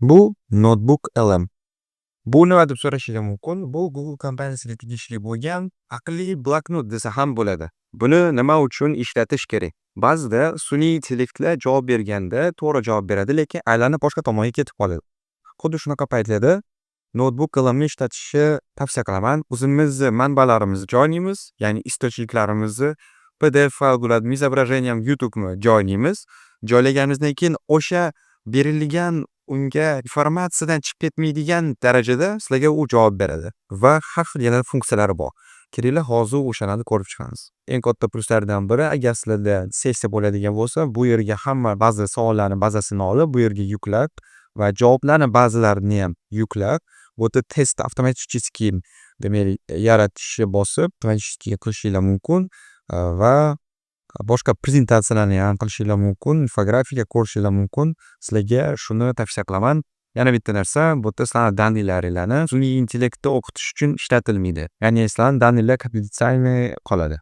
Bu Notebook LM. Bu nima deb so'rashingiz mumkin. Bu Google kompaniyasiga tegishli bo'lgan aqlli bloknot desa ham bo'ladi. Buni nima uchun ishlatish kerak? Ba'zida sun'iy intellektlar javob berganda to'g'ri javob beradi, lekin aylanib boshqa tomonga ketib qoladi. Xuddi shunaqa paytlarda Notebook LMni ishlatishni tavsiya qilaman. O'zimizni manbalarimizni joylaymiz, ya'ni источникlarimizni PDF fayl bo'ladi, izobrazение YouTube'ni joylaymiz. Joylaganimizdan keyin o'sha berilgan unga informatsiyadan chiqib ketmaydigan darajada sizlarga u javob beradi va har xil yana funksiyalari bor. Kelinglar hozir o'shalarni ko'rib chiqamiz. Eng katta pluslardan biri, agar sizlarda sessiya bo'ladigan bo'lsa, bu yerga hamma ba'zi savollarni bazasini olib, bu yerga yuklab va javoblarni ba'zilarini ham yuklab, bu yerda test avtomaticheskiy demak yaratishni bosib, avtomaticheskiy qilishinglar mumkin va boshqa prezentatsiyalarni ham qilishinglar mumkin, infografika ko'rishinglar mumkin. Sizlarga shuni tavsiya qilaman. Yana bitta narsa, bu yerda sizlarning danlilaringlarni sun'iy intellektda o'qitish uchun ishlatilmaydi. Ya'ni sizlarning danlilar konfidensialniy qoladi.